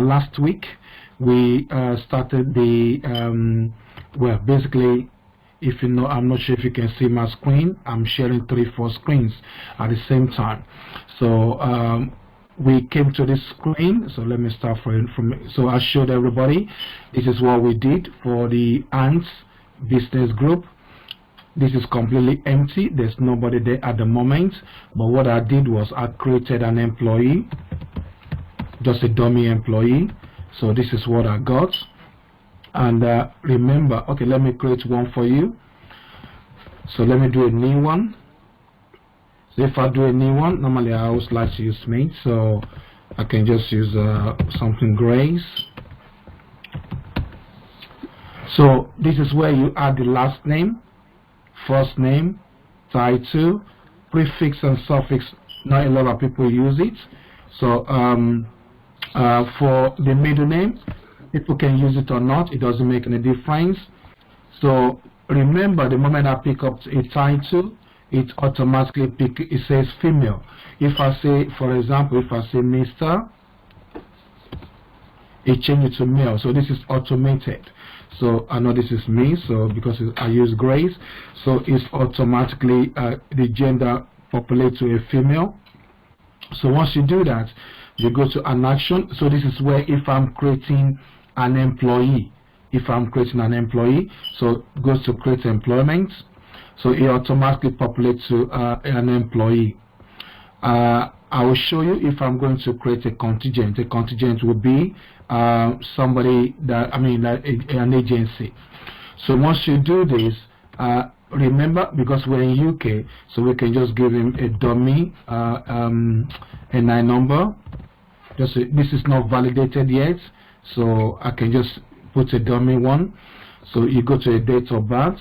last week we started the well, basically, if you know, I'm not sure if you can see my screen. I'm sharing 3-4 screens at the same time. So we came to this screen. So let me start from. So I showed everybody. This is what we did for the ants business group. This is completely empty. There's nobody there at the moment. But what I did was I created an employee, just a dummy employee. So this is what I got. And remember, okay, let me create one for you. So let me do a new one. So if I do a new one, normally I always like to use Mint, so I can just use something Grace. So this is where you add the last name, first name, title, prefix and suffix. Not a lot of people use it. So for the middle name, people can use it or not. It doesn't make any difference. So remember, the moment I pick up a title, it automatically it says female. If I say, for example, if I say Mr., it changes to male. So this is automated. So I know this is me, so because I use Grace, so it's automatically the gender populates to a female. So once you do that, you go to an action. So this is where if I'm creating an employee, so it goes to create employment. So it automatically populates to an employee. I will show you if I'm going to create a contingent. A contingent will be somebody that, an agency. So once you do this, remember, because we're in UK, so we can just give him a dummy NI number. This is not validated yet, so I can just put a dummy one. So you go to a date of birth.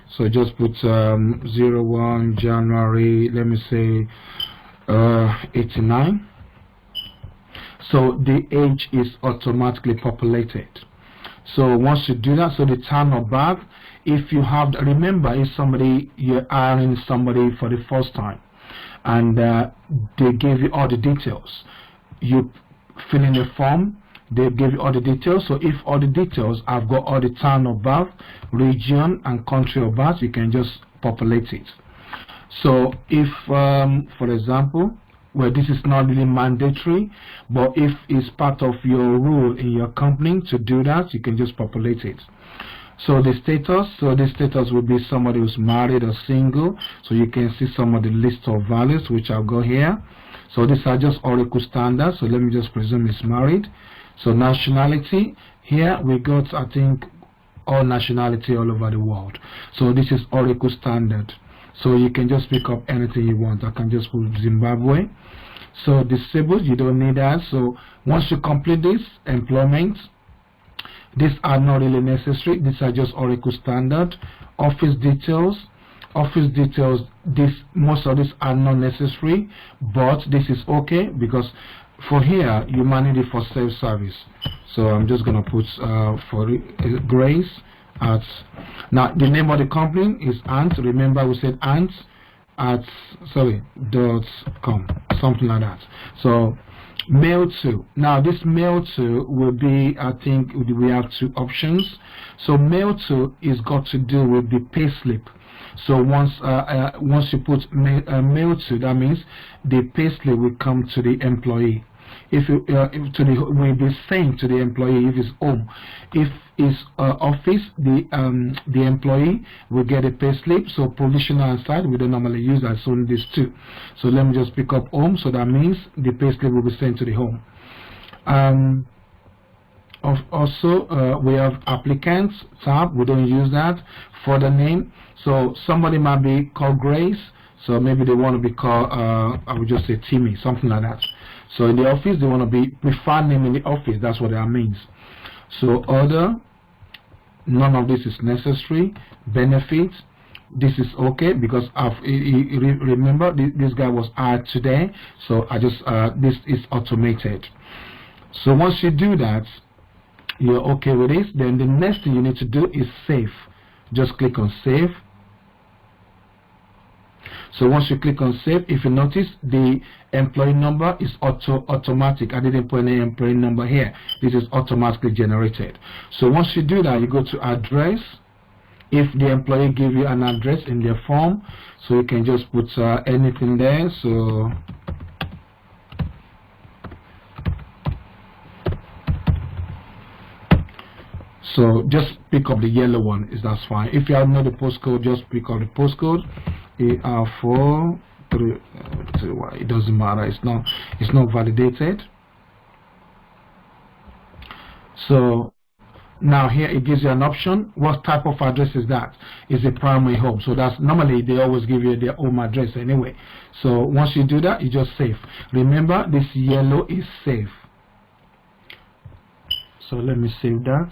So just put 01 January, let me say 89. So the age is automatically populated. So once you do that, so the time of birth, if you have, remember, if you're hiring somebody for the first time and they gave you all the details, you fill in the form, they give you all the details. So if all the details, I've got all the town of birth, region and country of birth, you can just populate it. So if for example, well, this is not really mandatory, but if it's part of your rule in your company to do that, you can just populate it. So the status will be somebody who's married or single. So you can see some of the list of values which I've got here. So these are just Oracle standards. So let me just presume it's married. So nationality, here we got, I think, all nationality all over the world. So this is Oracle standard. So you can just pick up anything you want. I can just put Zimbabwe. So disabled, you don't need that. So once you complete this, employment, these are not really necessary. These are just Oracle standard. Office details, most of these are not necessary, but this is okay because for here you manage it for self-service. So I'm just gonna put for Grace at, now the name of the company is Ant. Remember we said Ant at .com, something like that. So mail to, now this mail to will be, I think we have two options. So mail to is got to do with the payslip. So once you put mail to, that means the payslip will come to the employee. If you will be sent to the employee if it's home. If it's office, the employee will get a payslip. So provisional and side, we don't normally use that. So these two. So let me just pick up home. So that means the payslip will be sent to the home. Also, we have applicants tab. We don't use that. For the name, so somebody might be called Grace. So maybe they want to be called, I would just say Timmy, something like that. So in the office, they want to be preferred name in the office. That's what that means. So other, none of this is necessary. Benefits, this is okay because remember this guy was hired today. So I just this is automated. So once you do that, you're okay with this. Then the next thing you need to do is save. Just click on save. So once you click on save, if you notice, the employee number is automatic. I didn't put any employee number here. This is automatically generated. So once you do that, you go to address. If the employee give you an address in their form, so you can just put anything there. So just pick up the yellow one, that's fine. If you have know the postcode, just pick up the postcode. AR4 3, it doesn't matter, it's not validated. So now here it gives you an option. What type of address is that? Is a primary home. So that's normally they always give you their home address anyway. So once you do that, you just save. Remember, this yellow is save. So let me save that.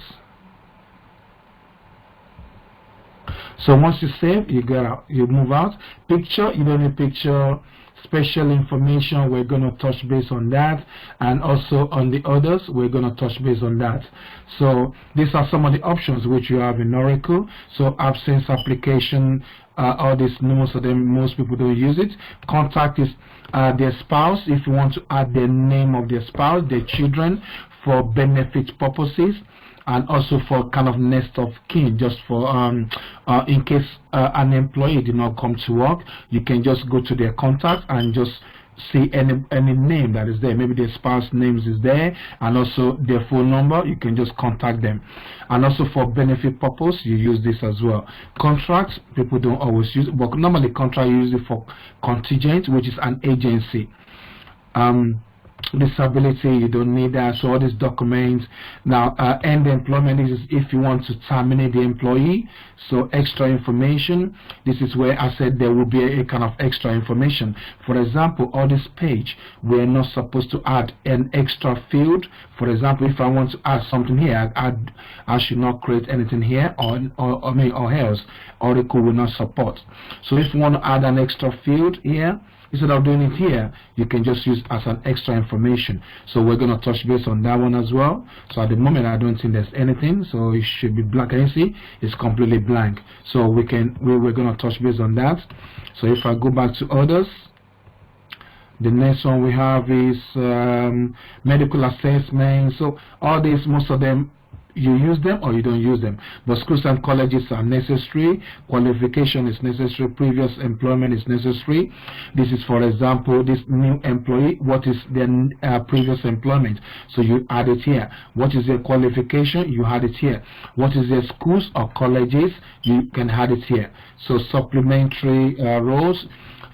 So once you save, you go out, you move out. Picture, you don't need picture. Special information, we're going to touch base on that, and also on the others, we're going to touch base on that. So these are some of the options which you have in Oracle. So absence application, all this, most of them, most people don't use it. Contact is their spouse, if you want to add the name of their spouse, their children, for benefit purposes, and also for kind of next of kin, just for in case an employee did not come to work, you can just go to their contact and just see any name that is there. Maybe their spouse names is there, and also their phone number. You can just contact them. And also for benefit purpose, you use this as well. Contracts, people don't always use it, but normally contract you use it for contingent, which is an agency. Disability, you don't need that. So all these documents. Now end employment, this is if you want to terminate the employee. So extra information, this is where I said there will be a kind of extra information. For example, on this page, we're not supposed to add an extra field. For example, if I want to add something here, I should not create anything here, or else Oracle will not support. So if you want to add an extra field here, instead of doing it here, you can just use as an extra information. So we're going to touch base on that one as well. So at the moment, I don't think there's anything, so it should be blank. Can you see? It's completely blank. So we're going to touch base on that. So if I go back to others, the next one we have is medical assessment. So all these, most of them, you use them or you don't use them, but schools and colleges are necessary. Qualification is necessary. Previous employment is necessary. This is, for example, this new employee, what is their previous employment, so you add it here. What is their qualification, you add it here. What is their schools or colleges, you can add it here. So supplementary roles,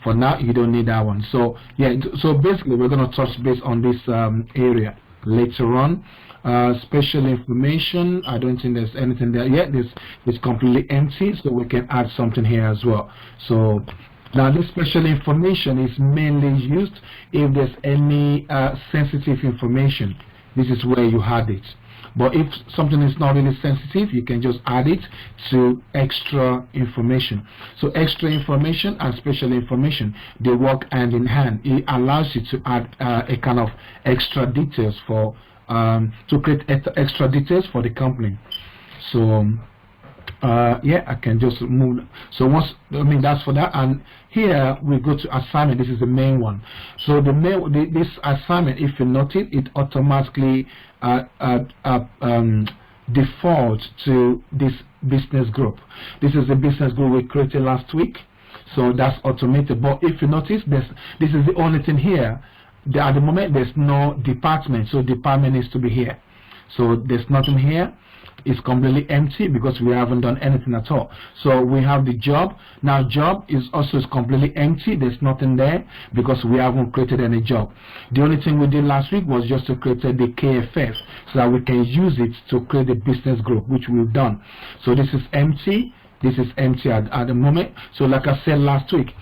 for now you don't need that one. So yeah, so basically we're going to touch base on this area later on. Special information, I don't think there's anything there yet. This is completely empty, so we can add something here as well. So now this special information is mainly used if there's any sensitive information. This is where you add it. But if something is not really sensitive, you can just add it to extra information. So extra information and special information, they work hand in hand. It allows you to add a kind of extra details for to create extra details for the company. So yeah, I can just move. So once, that's for that. And here we go to assignment. This is the main one. So this assignment, if you notice, it automatically defaults to this business group. This is the business group we created last week. So that's automated. But if you notice, this is the only thing here. At the moment, there's no department, so department needs to be here. So there's nothing here. It's completely empty because we haven't done anything at all. So we have the job. Now job is completely empty. There's nothing there because we haven't created any job. The only thing we did last week was just to create the KFF so that we can use it to create a business group, which we've done. So this is empty. This is empty at the moment. So like I said last week,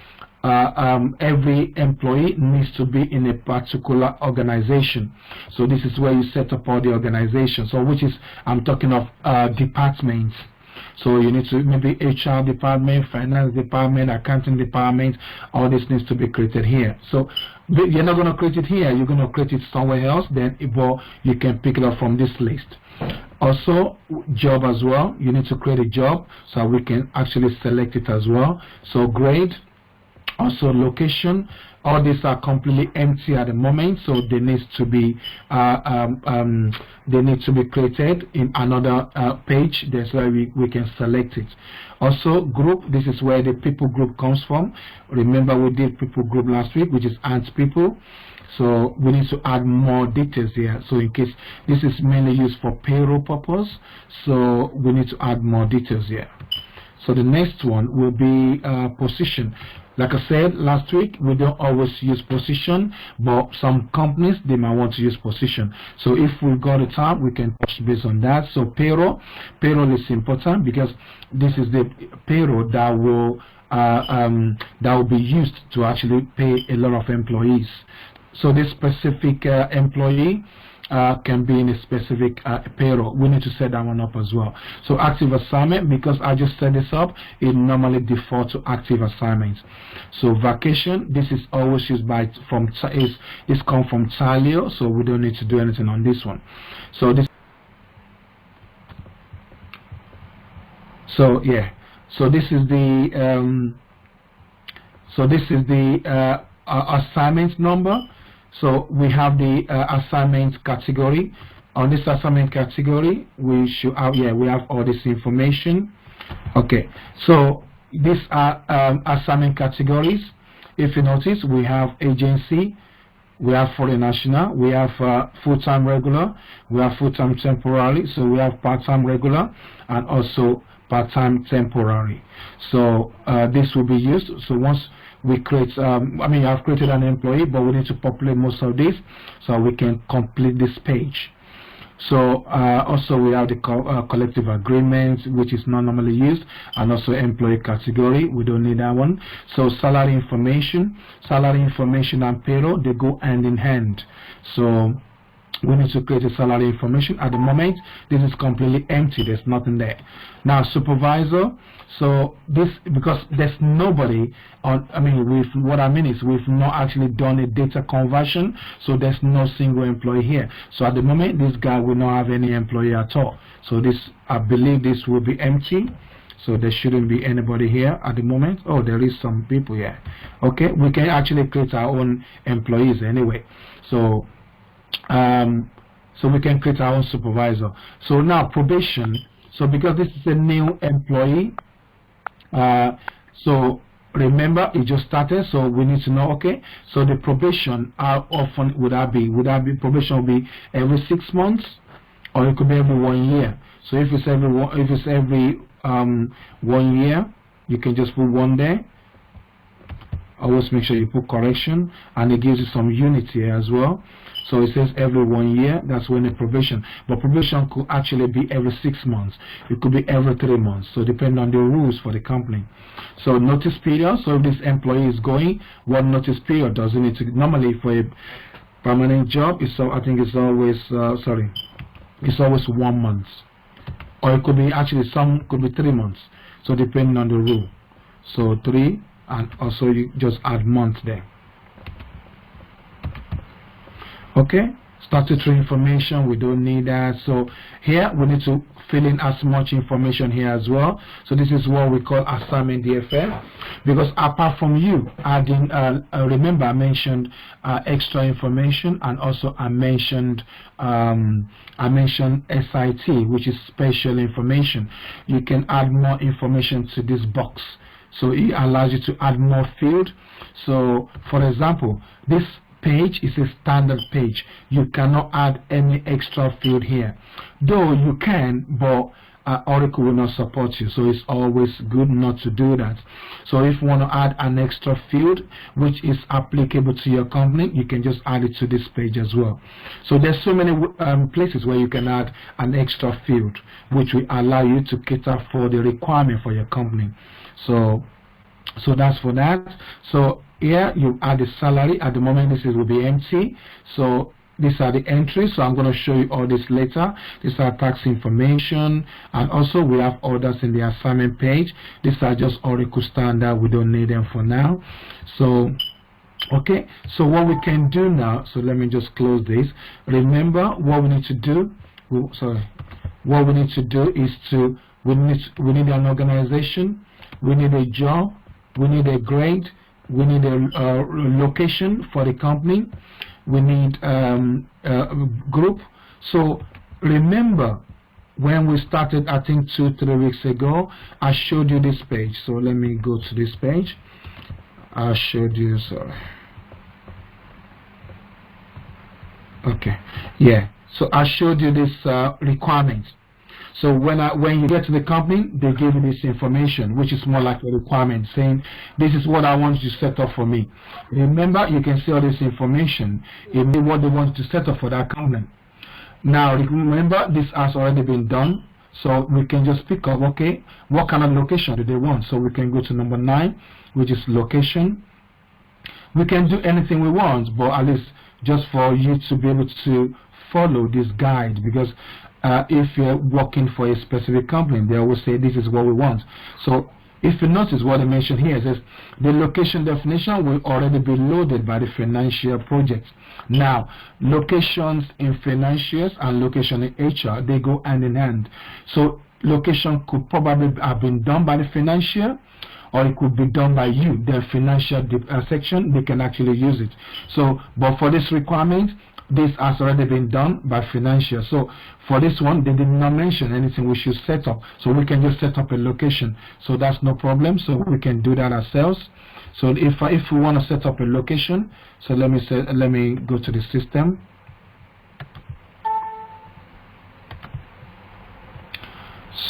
every employee needs to be in a particular organization. So this is where you set up all the organization. So which is, I'm talking of departments. So you need to, maybe HR department, finance department, accounting department, all this needs to be created here. So you're not going to create it here, you're going to create it somewhere else, then you can pick it up from this list. Also job as well, you need to create a job so we can actually select it as well. So grade, Also location, all these are completely empty at the moment, so they need to be created in another page. That's why we can select it. Also group, this is where the people group comes from. Remember we did people group last week, which is ant people. So we need to add more details here. So in case this is mainly used for payroll purpose, so we need to add more details here. So the next one will be position. Like I said last week, we don't always use position, but some companies, they might want to use position. So if we got the tab, we can touch base on that. So payroll is important because this is the payroll that will be used to actually pay a lot of employees. So this specific employee can be in a specific payroll. We need to set that one up as well. So active assignment, because I just set this up, it normally defaults to active assignments. So vacation, this is always used by this come from Talio, so we don't need to do anything on this one. So this, so yeah, so this is the assignment number. So we have the assignment category. On this assignment category, we should have, we have all this information. Okay, so these are assignment categories. If you notice, we have agency, we have foreign national, we have full-time regular, we have full-time temporary, so we have part-time regular and also part-time temporary. So this will be used. So once we create, I've created an employee, but we need to populate most of this so we can complete this page. So also we have the collective agreement, which is not normally used, and also employee category, we don't need that one. So salary information and payroll, they go hand in hand. So we need to create a salary information. At the moment, this is completely empty, there's nothing there. Now supervisor, so this, because there's nobody on, what I mean is we've not actually done a data conversion, so there's no single employee here. So at the moment, this guy will not have any employee at all. So this, I believe this will be empty. So there shouldn't be anybody here at the moment. Oh, there is some people here. Okay, we can actually create our own employees anyway. So we can create our own supervisor. So now probation. So because this is a new employee, so remember it just started, so we need to know, okay, so the probation, how often would that be? Probation will be every 6 months, or it could be every 1 year. So if it's every 1 year, you can just put 1 there. Always make sure you put correction, and it gives you some unit here as well. So it says every 1 year, that's when the probation. But probation could actually be every 6 months. It could be every 3 months. So depending on the rules for the company. So notice period. So if this employee is going, what notice period does it need to? Normally for a permanent job, I think it's always it's always 1 month, or it could be actually some could be 3 months. So depending on the rule. So 3, and also you just add month there. Okay, statutory information, we don't need that. So here we need to fill in as much information here as well. So this is what we call assignment DFF, because apart from you adding, remember I mentioned extra information, and also I mentioned SIT, which is special information. You can add more information to this box. So it allows you to add more field. So for example, this page is a standard page. You cannot add any extra field here, though you can, but Oracle will not support you, so it's always good not to do that. So if you want to add an extra field which is applicable to your company, you can just add it to this page as well. So there's so many places where you can add an extra field which will allow you to cater for the requirement for your company. So that's for that. So here you add the salary. At the moment this will be empty, so these are the entries. So I'm going to show you all this later. These are tax information, and also we have orders in the assignment page. These are just Oracle standard, we don't need them for now. So okay, so what we can do now, so let me just close this. Remember what we need to do, what we need to do is we need an organization, we need a job, we need a grade, we need a location for the company, we need a group. So remember, when we started, I think 2-3 weeks ago, I showed you this page. So let me go to this page. I showed you, sorry. Okay, yeah. So I showed you this requirements. So when you get to the company, they give you this information, which is more like a requirement, saying this is what I want you to set up for me. Remember, you can see all this information in what they want to set up for that company. Now remember, this has already been done, so we can just pick up, okay, what kind of location do they want? So we can go to number 9, which is location. We can do anything we want, but at least just for you to be able to follow this guide, because if you're working for a specific company, they always say this is what we want. So if you notice what I mentioned here, it says the location definition will already be loaded by the financial project. Now, locations in financials and location in HR, they go hand in hand. So location could probably have been done by the financial, or it could be done by you. The financial section, they can actually use it. So, but for this requirement, this has already been done by financial. So for this one, they did not mention anything we should set up. So we can just set up a location. So that's no problem. So we can do that ourselves. So if we want to set up a location, so let me go to the system.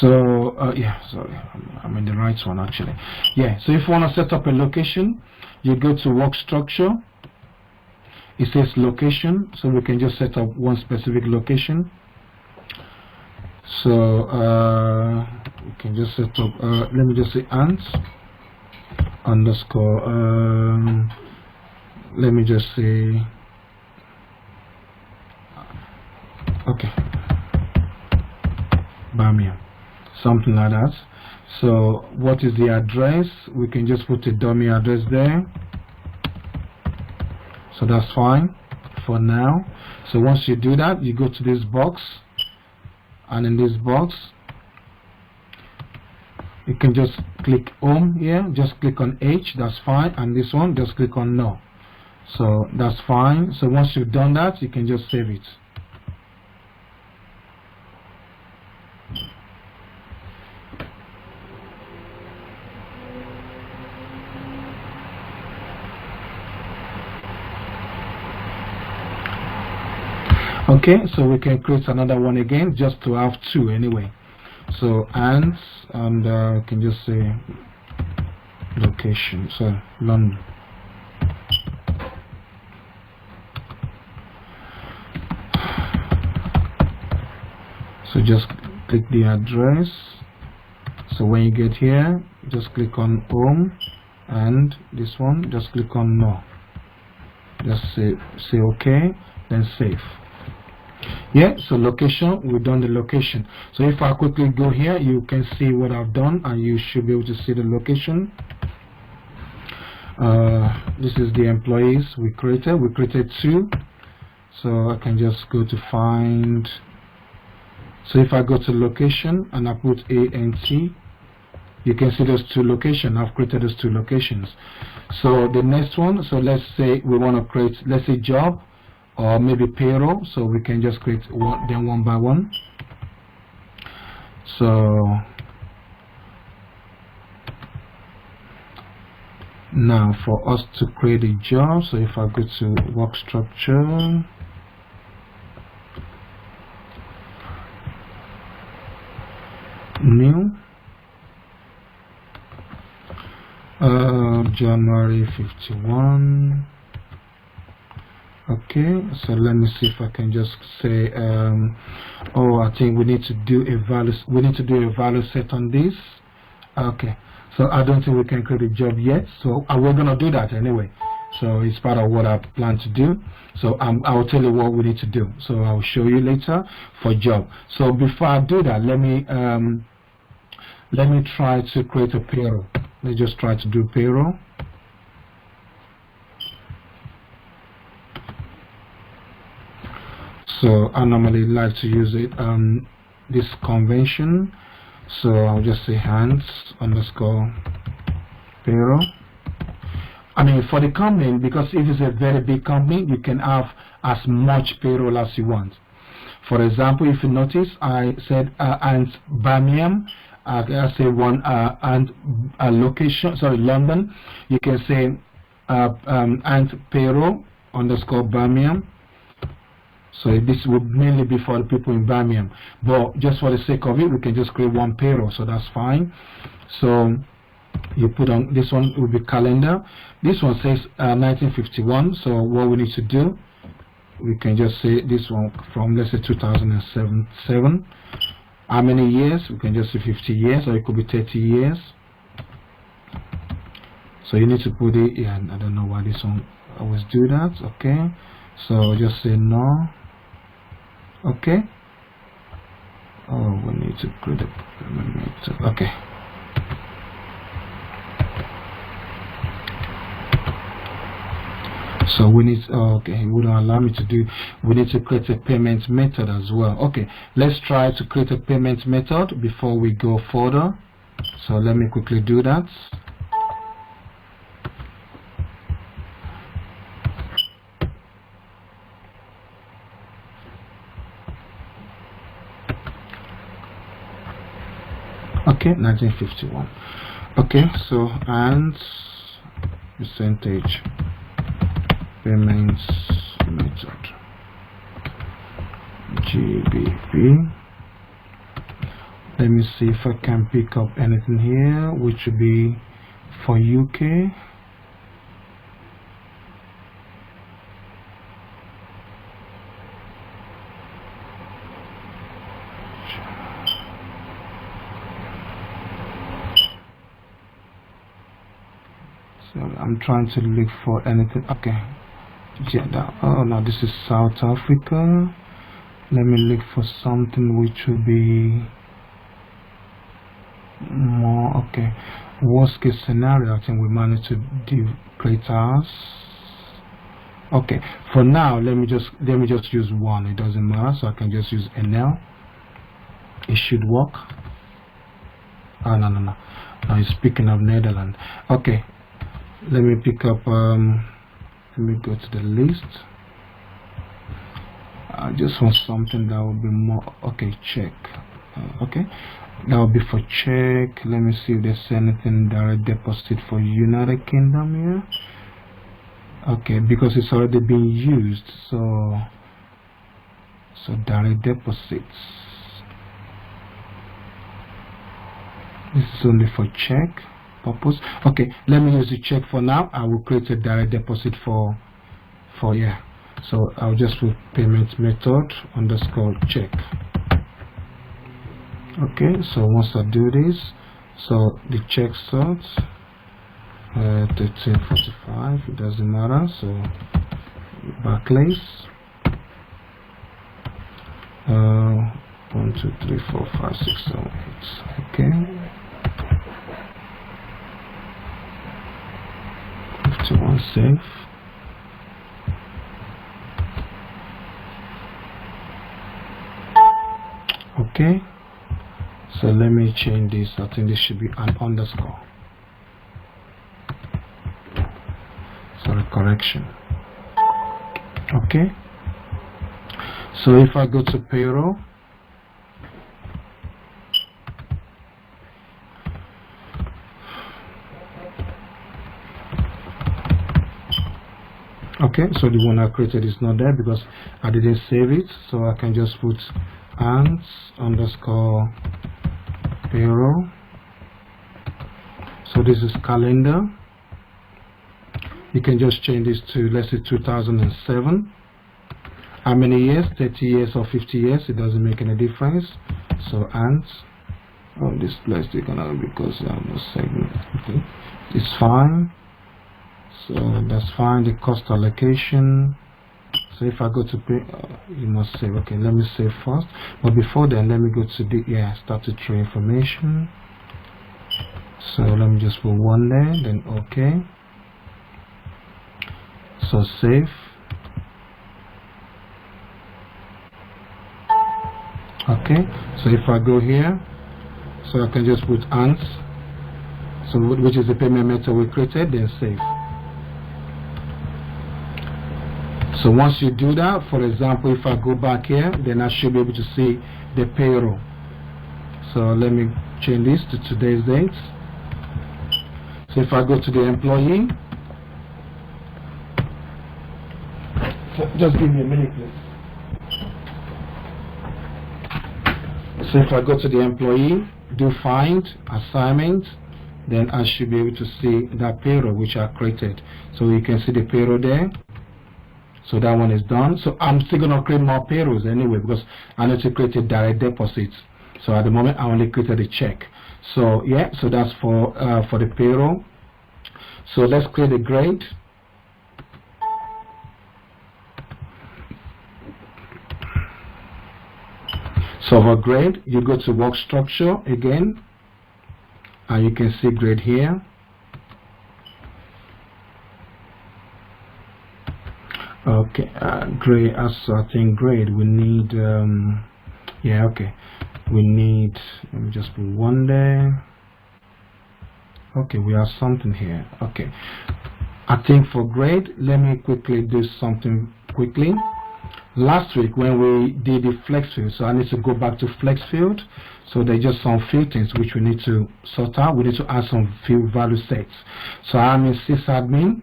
So yeah, sorry, I'm in the right one actually. Yeah, so if you want to set up a location, you go to work structure. It says location, so we can just set up one specific location. So we can just set up, let me just say ants underscore, let me just say, okay, Bamia, something like that. So what is the address? We can just put a dummy address there. So that's fine for now. So once you do that, you go to this box, and in this box you can just click home here, just click on H, that's fine, and this one just click on no. So that's fine. So once you've done that, you can just save it. Okay, so we can create another one again, just to have 2 anyway. So and can just say location, so London. So just click the address. So when you get here, just click on home, and this one just click on no. Just say okay, then save. Yeah, so location, we've done the location. So if I quickly go here, you can see what I've done, and you should be able to see the location. This is the employees we created 2. So I can just go to find. So if I go to location and I put ANT, you can see those 2 locations. I've created those 2 locations. So the next one, so let's say we want to create, let's say job, or maybe payroll. So we can just create them one by one. So now for us to create a job, so if I go to work structure, new, January 51. Okay, so let me see if I can just say, oh, I think we need to do a value. We need to do a value set on this. Okay, so I don't think we can create a job yet. So we're gonna do that anyway. So it's part of what I plan to do. So I will tell you what we need to do. So I'll show you later for job. So before I do that, let me try to create a payroll. Let's just try to do payroll. So I normally like to use it this convention. So I'll just say hands underscore payroll. I mean, for the company, because if it's a very big company, you can have as much payroll as you want. For example, if you notice, I said and Birmingham, I say one and location, sorry, London. You can say and payroll underscore Birmingham. So this would mainly be for the people in Birmingham, but just for the sake of it, we can just create one payroll, so that's fine. So you put on this one will be calendar. This one says 1951. So what we need to do, we can just say this one from, let's say, 2007. How many years? We can just say 50 years, or it could be 30 years. So you need to put it. Yeah, I don't know why this one always do that. Okay, so just say no. Okay. Oh, we need to create a okay. So we need, okay, it wouldn't allow me to do, we need to create a payment method as well. Okay, let's try to create a payment method before we go further. So let me quickly do that. Okay, 1951. Okay, so and percentage payments method GBP. Let me see if I can pick up anything here, which would be for UK. So I'm trying to look for anything. Okay, yeah, that, oh no, this is South Africa. Let me look for something which will be more okay. Worst case scenario, I think we managed to create ours. Okay, for now, let me just use one. It doesn't matter, so I can just use NL. It should work. Oh no, it's speaking of Netherlands. Okay, let me pick up. Let me go to the list. I just want something that will be more okay. Check. Okay, that will be for check. Let me see if there's anything direct deposit for United Kingdom here. Okay, because it's already been used, so direct deposits. This is only for check purpose. Okay, let me use the check for now. I will create a direct deposit for yeah. So I'll just put payment method underscore check. Okay, so once I do this, so the check starts 1345. It doesn't matter. So Barclays 1 2 3 4 5 6 7 8. Okay. 51 save. Okay, so let me change this. I think this should be an underscore. Sorry, correction. Okay, so if I go to payroll, okay, so the one I created is not there because I didn't save it, so I can just put and underscore payroll. So this is calendar. You can just change this to, let's say, 2007. How many years? 30 years or 50 years? It doesn't make any difference. So and oh, this plastic because I have no segment. Okay, it's fine. So that's fine. The cost allocation. So if I go to pay, you must save. Okay, let me save first. But before then, let me go to the statutory information. So let me just put one there, then okay. So save. Okay. So if I go here, so I can just put ANS. So which is the payment method we created, then save. So once you do that, for example, if I go back here, then I should be able to see the payroll. So let me change this to today's date. So if I go to the employee, so just give me a minute, please. So if I go to the employee, do find assignment, then I should be able to see that payroll which I created. So you can see the payroll there. So that one is done. So I'm still going to create more payrolls anyway, because I need to create a direct deposit. So at the moment I only created a check. So yeah, so that's for the payroll. So let's create a grade. So for grade, you go to work structure again, and you can see grade here. Okay, grade, as I think grade, we need, yeah, okay, we need, let me just put one there. Okay, we have something here. Okay, I think for grade, let me quickly do something quickly. Last week when we did the flex field, so I need to go back to flex field. So there's just some few things which we need to sort out. We need to add some field value sets. So I'm in sysadmin,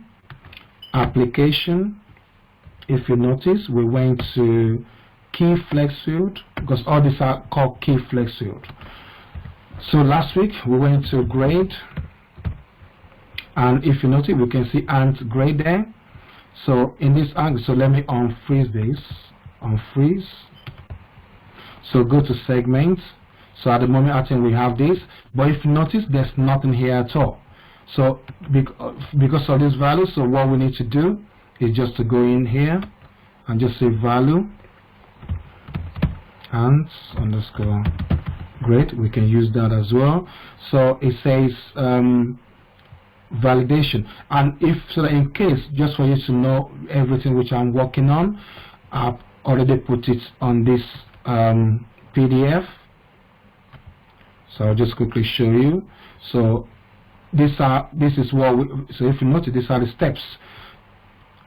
application. If you notice, we went to key flex field, because all these are called key flex field. So last week we went to grade, and if you notice, we can see ant grade there. So in this angle, so let me unfreeze this, unfreeze. So go to segments. So at the moment I think we have this, but if you notice, there's nothing here at all. So because of this value, so what we need to do is just to go in here and just say value and underscore grade. We can use that as well. So it says validation, and if so that in case, just for you to know everything which I'm working on, I've already put it on this PDF. So I'll just quickly show you. So this is what we, so if you notice, these are the steps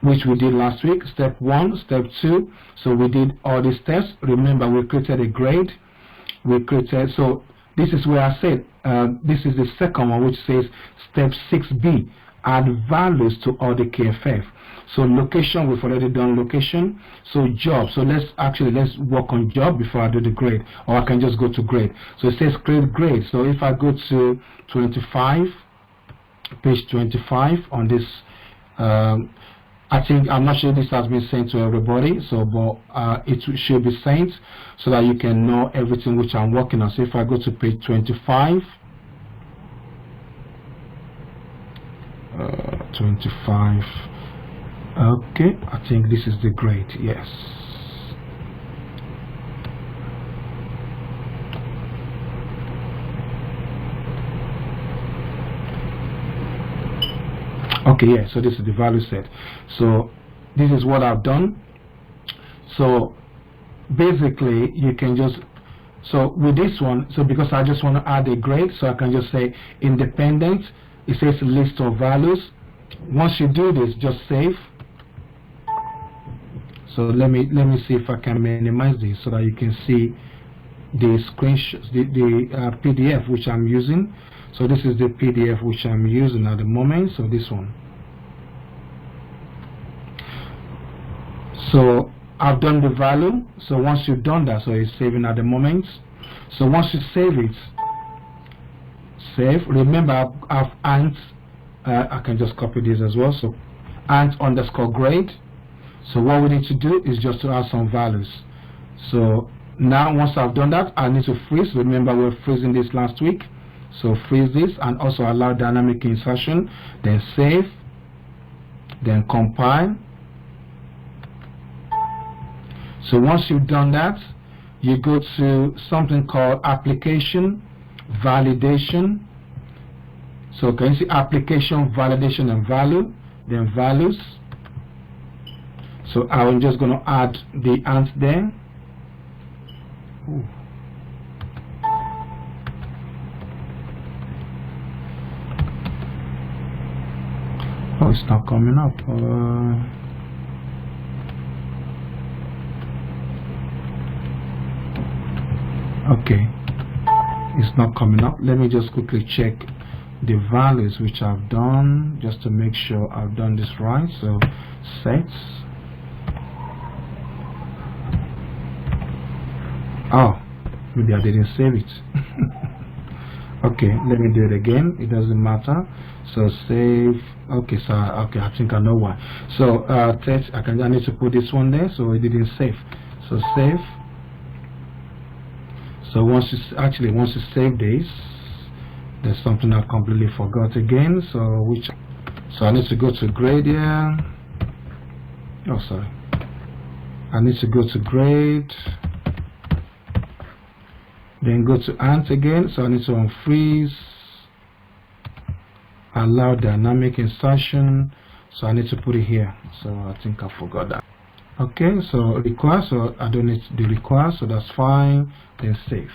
which we did last week. Step 1, step 2. So we did all these steps. Remember, we created a grade. We created, so this is where I said this is the second one, which says step 6B, add values to all the KFF. So location, we've already done location. So job, so let's work on job before I do the grade, or I can just go to grade. So it says create grade. So if I go to 25, page 25 on this, I think, I'm not sure this has been sent to everybody, so but it should be sent so that you can know everything which I'm working on. So if I go to page 25, 25, okay, I think this is the grade, yes. Okay, yeah, so this is the value set. So this is what I've done. So basically you can just, so with this one, so because I just want to add a grade, so I can just say independent. It says list of values. Once you do this, just save. So let me see if I can minimize this so that you can see the screenshots, the PDF which I'm using. So this is the PDF which I'm using at the moment. So this one. So I've done the value. So once you've done that, so it's saving at the moment. So once you save it, save. Remember, I've ant. I can just copy this as well. So ant underscore grade. So what we need to do is just to add some values. So now once I've done that, I need to freeze. Remember, we were freezing this last week. So freeze this and also allow dynamic insertion, then save, then compile. So once you've done that, you go to something called application validation. So can you see application validation and value, then values. So I'm just going to add the ant there. Ooh. Oh, it's not coming up. Okay, it's not coming up. Let me just quickly check the values which I've done just to make sure I've done this right. So sets. Oh, maybe I didn't save it. Okay, let me do it again. It doesn't matter. So save. Okay, so okay, I think I know why. So test. I need to put this one there, so it didn't save. So save. So once you save this, there's something I completely forgot again. So I need to go to grade here. Oh, sorry. I need to go to grade. Then go to ant again. So I need to unfreeze. Allow dynamic insertion. So I need to put it here. So I think I forgot that. Okay, so require. So I don't need the require. So that's fine. Then save.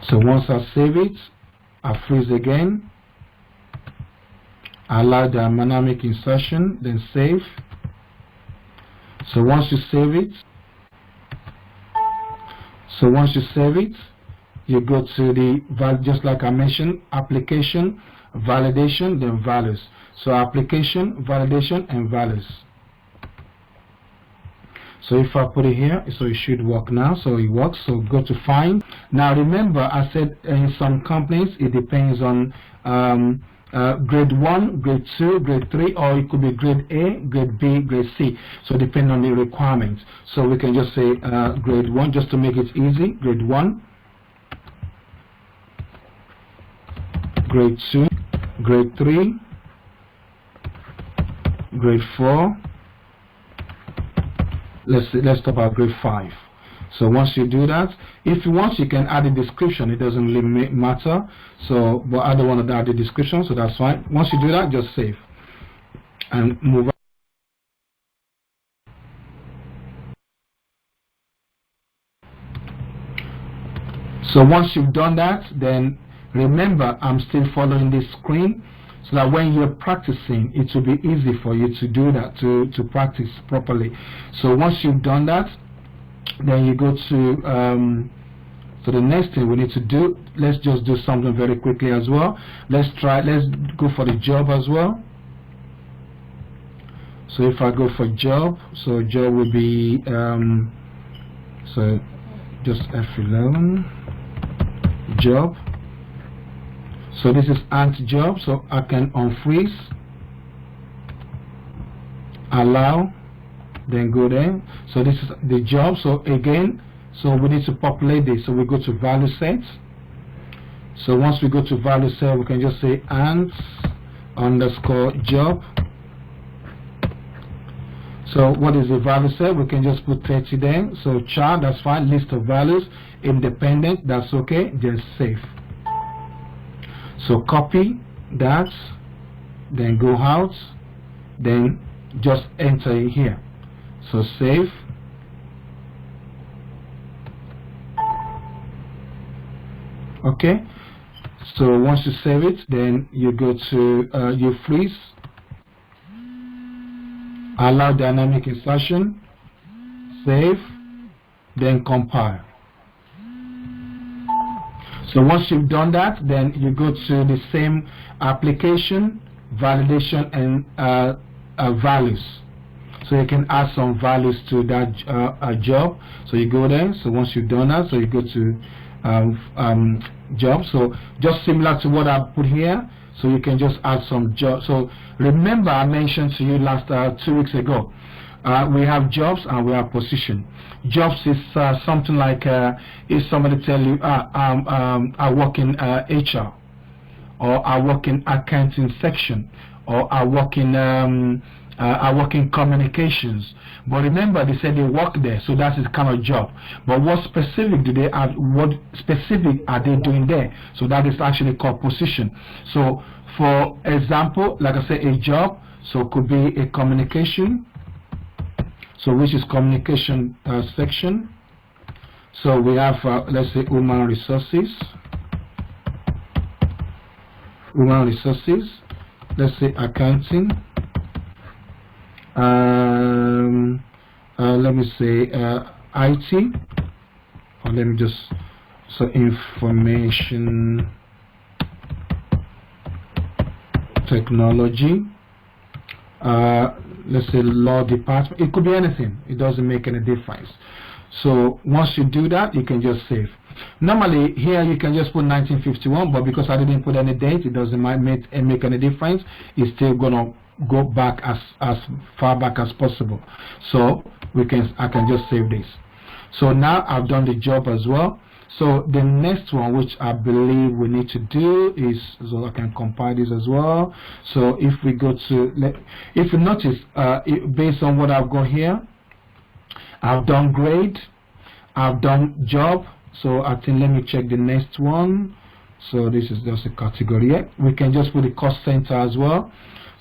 So once I save it, I freeze again. Allow dynamic insertion. Then save. So once you save it. So once you save it, you go to the just like I mentioned, application, validation, then values. So application, validation, and values. So if I put it here, so it should work now. So it works. So go to find. Now remember, I said in some companies it depends on grade 1, grade 2, grade 3, or it could be grade A, grade B, grade C. So depending on the requirements. So we can just say grade 1 just to make it easy. Grade 1, grade 2, grade 3, grade 4. Let's talk about grade 5. So once you do that, if you want, you can add a description. It doesn't really matter. So, but I don't want to add the description, so that's fine. Once you do that, just save and move on. So once you've done that, then remember, I'm still following this screen, so that when you're practicing, it will be easy for you to do that, to practice properly. So once you've done that, then you go to so the next thing we need to do, let's just do something very quickly as well. Let's go for the job as well. So if I go for job, so job will be so just F11 job. So this is ant job, so I can unfreeze, allow, then go there. So this is the job. So again, so we need to populate this. So we go to value sets. So once we go to value set, we can just say ant underscore job. So what is the value set? We can just put 30 there. So chart, that's fine. List of values, independent, that's okay. Just save. So copy that, then go out, then just enter it here. So save. Okay. So once you save it, then you go to you freeze, allow dynamic insertion, save, then compile. So once you've done that, then you go to the same application, validation, and values. So you can add some values to that job. So you go there. So once you've done that, so you go to job. So just similar to what I put here. So you can just add some jobs. So remember, I mentioned to you last 2 weeks ago, we have jobs and we have position. Jobs is something like if somebody tell you, I work in HR, or I work in accounting section, or I work in communications. But remember, they said they work there, so that is kind of job. But what specific do they have? What specific are they doing there? So that is actually called position. So for example, like I said, a job, so could be a communication. So which is communication section. So we have let's say human resources. Human resources. Let's say accounting. Let me say IT, or let me just, so information technology, let's say law department. It could be anything, it doesn't make any difference. So once you do that, you can just save. Normally here you can just put 1951, but because I didn't put any date, it doesn't make any difference. It's still gonna go back as far back as possible. So I can just save this. So now I've done the job as well. So the next one, which I believe we need to do, is, so I can compile this as well. So if we go to, if you notice, based on what I've got here, I've done grade, I've done job. So I think, let me check the next one. So this is just a category. Yeah, we can just put the cost center as well.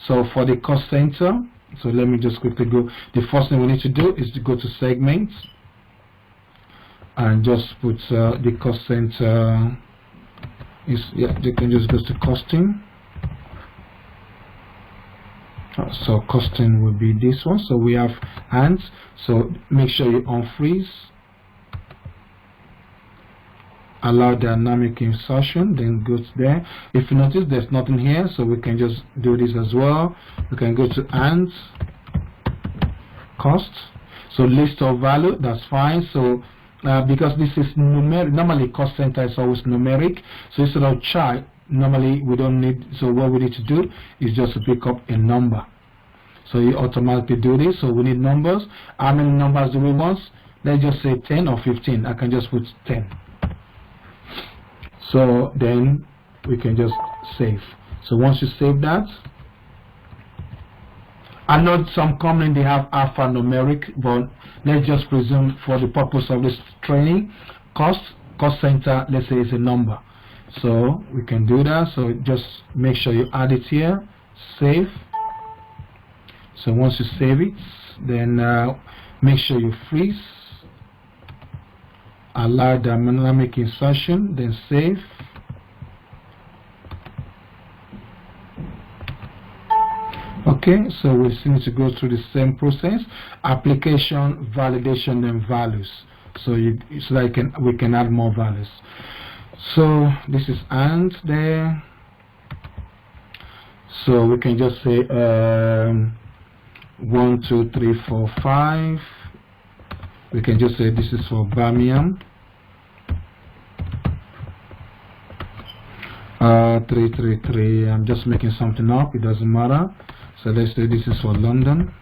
So for the cost center, so let me just quickly go. The first thing we need to do is to go to segments and just put the cost center. Yeah, you can just go to costing. So costing will be this one. So we have hands. So make sure you unfreeze. Allow dynamic insertion, then go to there. If you notice there's nothing here, so we can just do this as well. We can go to hands, cost. So list of value, that's fine. So because this is numeric, normally cost center is always numeric. So instead of chart, normally we don't need, so what we need to do is just to pick up a number. So you automatically do this. So we need numbers. How many numbers do we want? Let's just say 10 or 15. I can just put 10. So then we can just save. So once you save that, I know some companies they have alphanumeric, but let's just presume for the purpose of this training, cost center, let's say it's a number. So we can do that. So just make sure you add it here, save. So once you save it, then make sure you freeze, allow dynamic insertion, then save. Okay, so we still need to go through the same process: application, validation, and values. So that we can add more values. So this is and there. So we can just say 1, 2, 3, 4, 5. We can just say this is for Birmingham. 3, 3, 3. I'm just making something up. It doesn't matter. So let's say this is for London.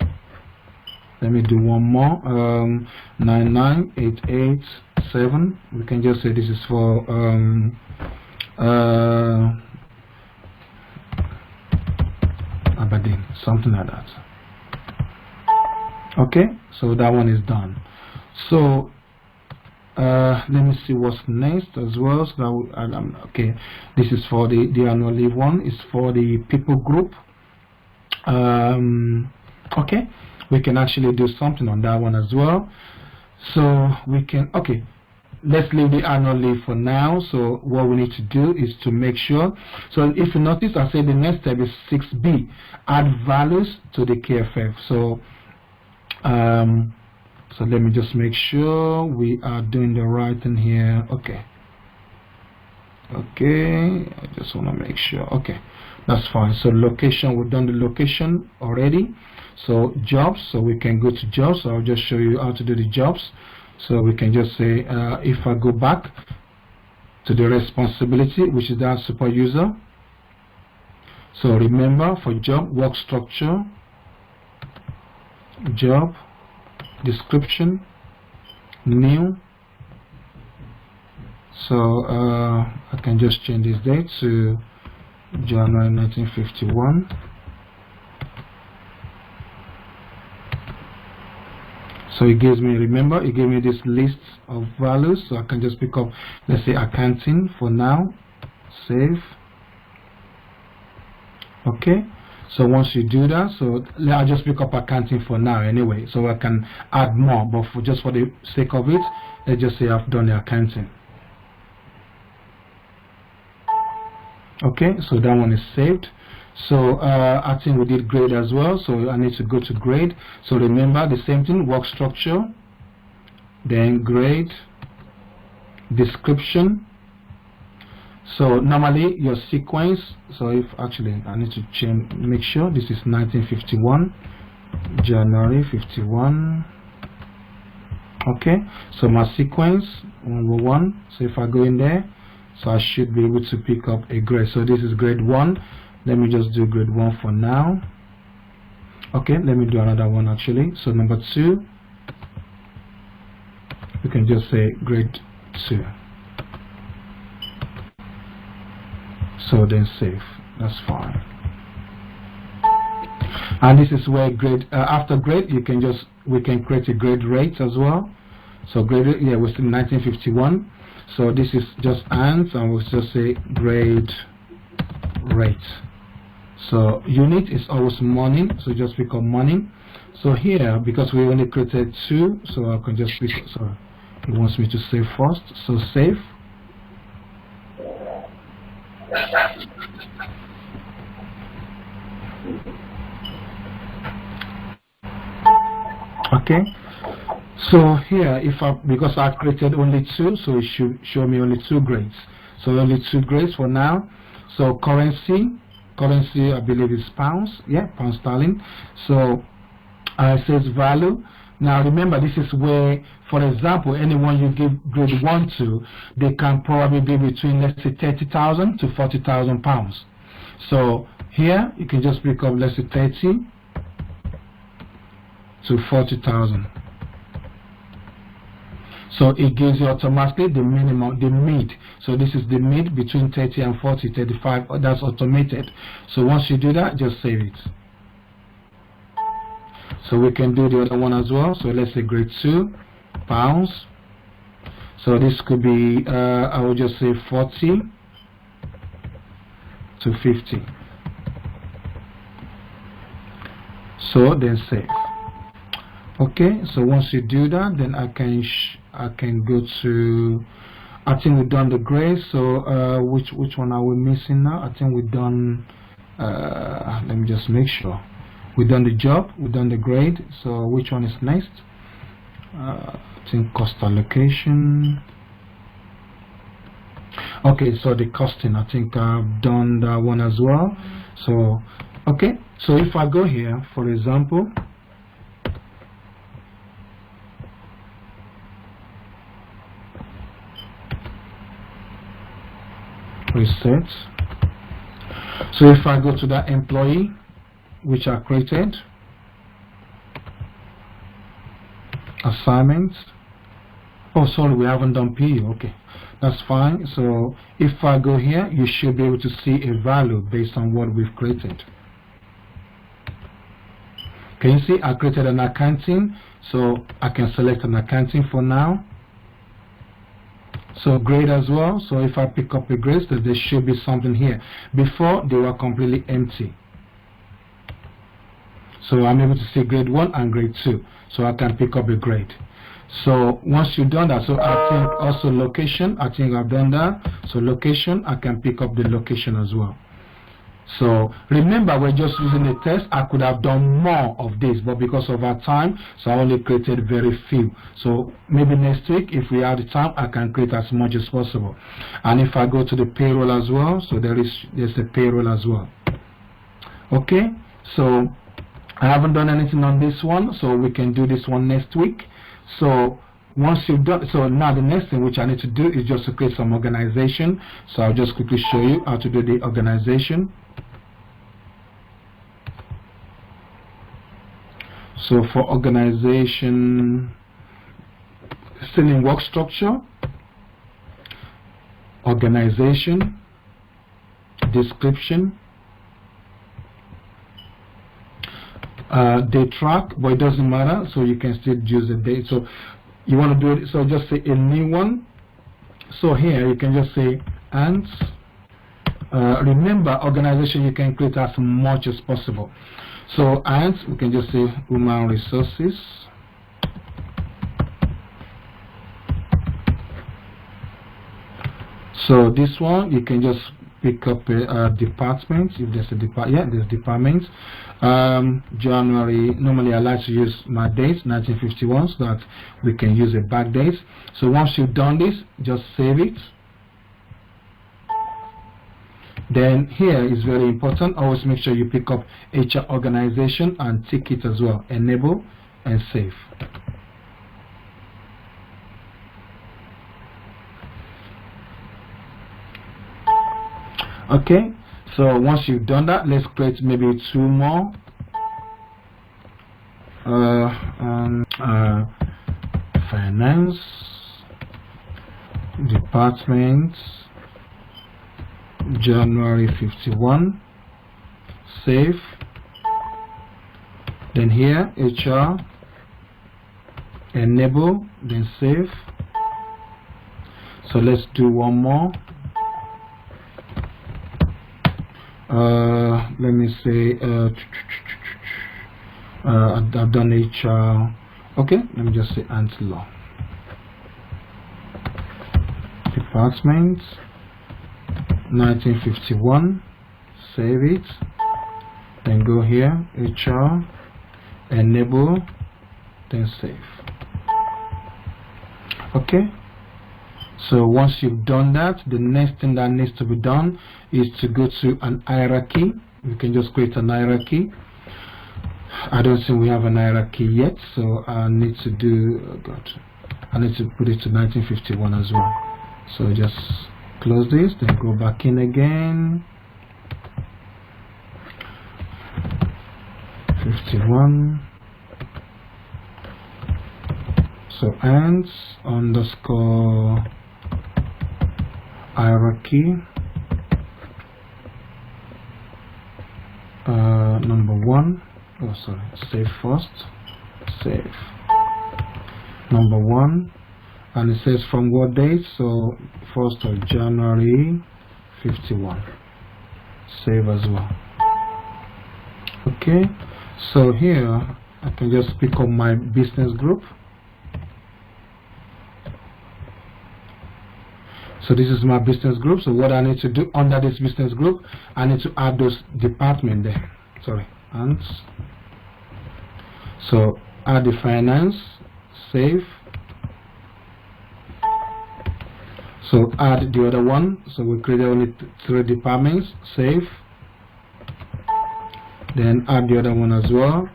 Let me do one more. 9, 9, 8, 8, 7. We can just say this is for Aberdeen, something like that. Okay, so that one is done. So let me see what's next as well. So that okay, this is for the annual leave one. It's for the people group. Okay, we can actually do something on that one as well. So we can, okay, let's leave the annual leave for now. So what we need to do is to make sure. So if you notice, I say the next step is 6B, add values to the KFF. So so let me just make sure we are doing the right thing here. Okay, I just want to make sure. Okay, that's fine. So location, we've done the location already. So jobs, so we can go to jobs. So I'll just show you how to do the jobs. So we can just say if I go back to the responsibility, which is that super user. So remember, for job, work structure, job description, new. So I can just change this date to January 1951. So it gives me, remember, it gave me this list of values. So I can just pick up, let's say, accounting for now, save. Okay, so once you do that, so I'll just pick up accounting for now anyway, so I can add more, but just for the sake of it, let's just say I've done the accounting. Okay, so that one is saved. So I think we did grade as well, so I need to go to grade. So remember the same thing, work structure, then grade, description. So normally your sequence, so if actually I need to change, make sure this is 1951, January 51. Okay, so my sequence number 1. So if I go in there, so I should be able to pick up a grade. So this is grade 1. Let me just do grade 1 for now. Okay, let me do another one actually. So number 2, we can just say grade 2. So then save. That's fine. And this is where grade after grade we can create a grade rate as well. So grade rate, yeah, we're still 1951. So this is just AND, and we'll just say grade rate. So unit is always morning, so just pick up morning. So here, because we only created 2, so I can just pick. So it wants me to save first. So save. Okay, so here because I created only 2, so it should show me only 2 grades. So only 2 grades for now. So currency I believe is pounds, yeah, pound sterling. So it says value. Now remember, this is where, for example, anyone you give grade 1 to, they can probably be between, let's say, 30,000 to 40,000 pounds. So here you can just pick up, let's say, 30 to 40,000. So it gives you automatically the minimum, the mid. So this is the mid between 30 and 40, 35. That's automated. So once you do that, just save it. So we can do the other one as well. So let's say grade 2, pounds. So this could be, I will just say 40 to 50. So then save. Okay, so once you do that, then I can go to, I think we've done the grade. So which one are we missing now? I think we've done, let me just make sure. We've done the job, we've done the grade. So which one is next? I think cost allocation. Okay, so the costing, I think I've done that one as well. So okay, so if I go here, for example, reset. So if I go to that employee which I created, assignments, oh sorry, we haven't done PU. Okay, that's fine. So if I go here, you should be able to see a value based on what we've created. Can you see I created an accounting, so I can select an accounting for now. So grade as well. So if I pick up a grade, so there should be something here. Before they were completely empty. So I'm able to see grade 1 and grade 2. So I can pick up a grade. So once you've done that, so I think also location, I think I've done that. So location, I can pick up the location as well. So remember, we're just using a test. I could have done more of this, but because of our time, so I only created very few. So maybe next week, if we have the time, I can create as much as possible. And if I go to the payroll as well, so there's a payroll as well. Okay, so I haven't done anything on this one, so we can do this one next week. So once you've done, so now the next thing which I need to do is just to create some organization. So I'll just quickly show you how to do the organization. So for organization, still in work structure, organization, description, date track, but it doesn't matter, so you can still use the date. So you want to do it, so just say a new one. So here you can just say and remember, organization you can create as much as possible. So and we can just say human resources. So this one you can just pick up a department if there's a department. Yeah, there's departments. January, normally I like to use my dates 1951 so that we can use a back date. So once you've done this, just save it. Then here is very important, always make sure you pick up HR organization and tick it as well, enable and save. Okay, so once you've done that, let's create maybe two more. Finance department, January 51, save. Then here HR, enable, then save. So let's do one more. Let me say I've done HR. Okay, let me just say anti-law department 1951, save it, then go here HR, enable, then save. Okay, so once you've done that, the next thing that needs to be done is to go to an hierarchy. You can just create an hierarchy. I don't think we have an hierarchy yet, so I need to do I need to put it to 1951 as well. So just close this, then go back in again. 51. So ends underscore hierarchy number 1. Oh, sorry, save first, save number 1, and it says from what date? So 1st of January 51, save as well. Okay, so here I can just pick up my business group. So this is my business group. So what I need to do under this business group, I need to add those department there. Sorry, and so add the finance, save. So add the other one. So we created only 3 departments, save. Then add the other one as well,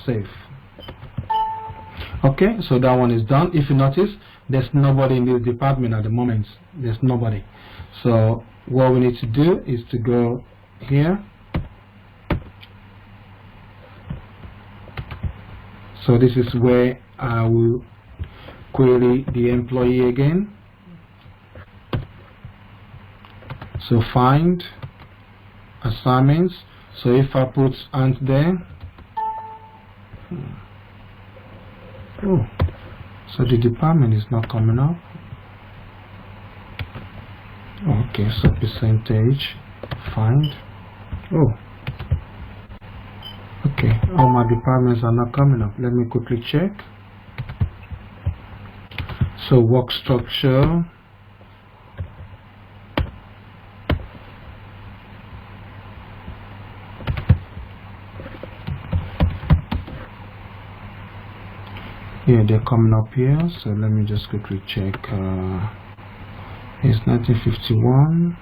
save. Okay, so that one is done. If you notice, there's nobody in this department at the moment. There's nobody. So what we need to do is to go here. So this is where I will query the employee again. So find assignments. So if I put Ant there, oh, so the department is not coming up. Okay, so percentage, find. Oh, okay, all my departments are not coming up. Let me quickly check. So work structure. Yeah, they're coming up here, so let me just quickly check. It's 1951.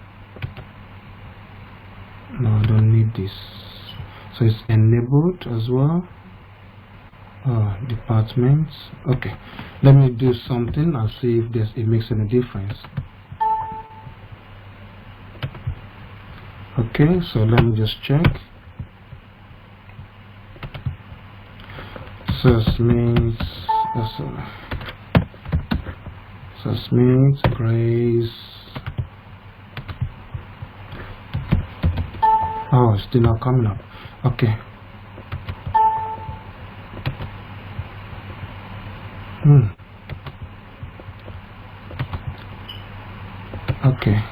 No, I don't need this. So it's enabled as well. Departments. Okay, let me do something. I'll see if it makes any difference. Okay, so let me just check. So Smith, Grace. Oh, it's still not coming up. Okay. Okay.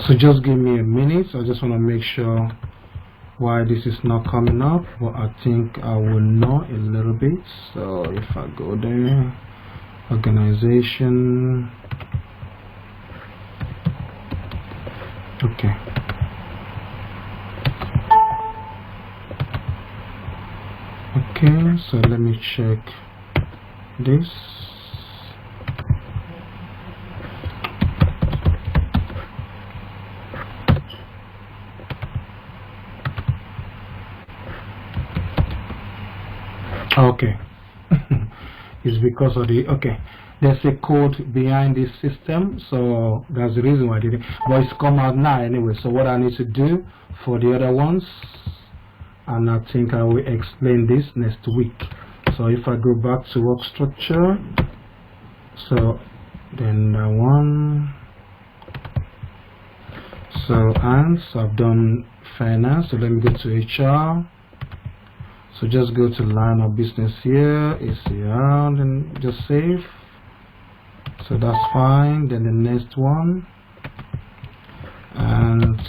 So just give me a minute. I just want to make sure why this is not coming up, but I think I will know a little bit. So if I go there, organization, Okay. Okay, so let me check this. Okay. It's because of the, okay, there's a code behind this system, so that's the reason why I did it, but it's come out now anyway. So what I need to do for the other ones, and I think I will explain this next week. So if I go back to work structure, so then one, so and so I've done finance, so let me go to HR. So just go to line of business here, ACR, then just save. So that's fine. Then the next one, and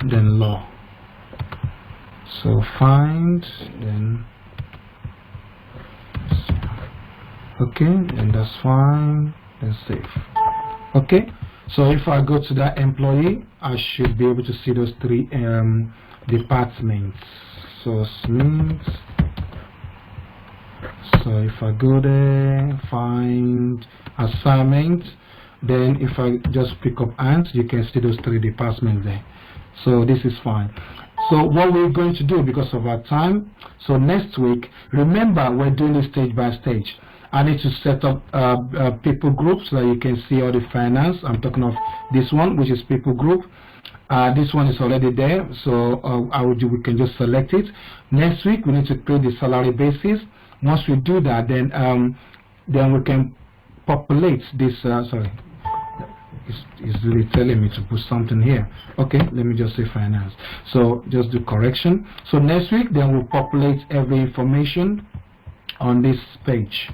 then law. So find, then okay, and that's fine. Then save. Okay. So if I go to that employee, I should be able to see those three departments. So Smith. So if I go there, find assignment, then if I just pick up ant, you can see those three departments there. So this is fine. So what we're going to do, because of our time, so next week, remember we're doing this stage by stage. I need to set up people groups so that you can see all the finance. I'm talking of this one, which is people group. This one is already there, so we can just select it. Next week we need to create the salary basis. Once we do that, then we can populate this. Sorry, it's really telling me to put something here. Okay, let me just say finance. So just do correction. So next week, then we'll populate every information on this page,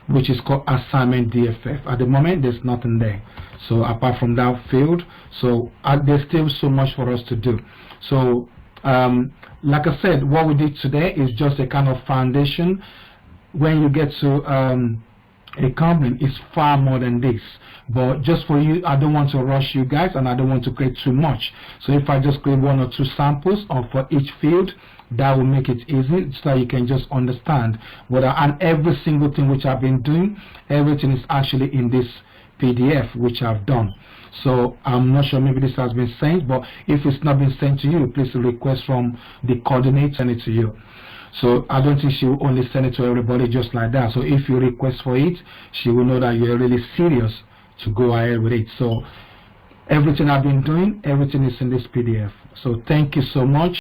which is called assignment DFF. At the moment, there's nothing there. So apart from that field, so there's still so much for us to do. So like I said, what we did today is just a kind of foundation. When you get to a company, it's far more than this. But just for you, I don't want to rush you guys, and I don't want to create too much. So if I just create 1 or 2 samples for each field, that will make it easy so that you can just understand and every single thing which I've been doing, everything is actually in this PDF which I've done. So I'm not sure, maybe this has been sent, but if it's not been sent to you, please request from the coordinator, send it to you. So I don't think she will only send it to everybody just like that. So if you request for it, she will know that you're really serious to go ahead with it. So everything I've been doing, everything is in this PDF. So thank you so much.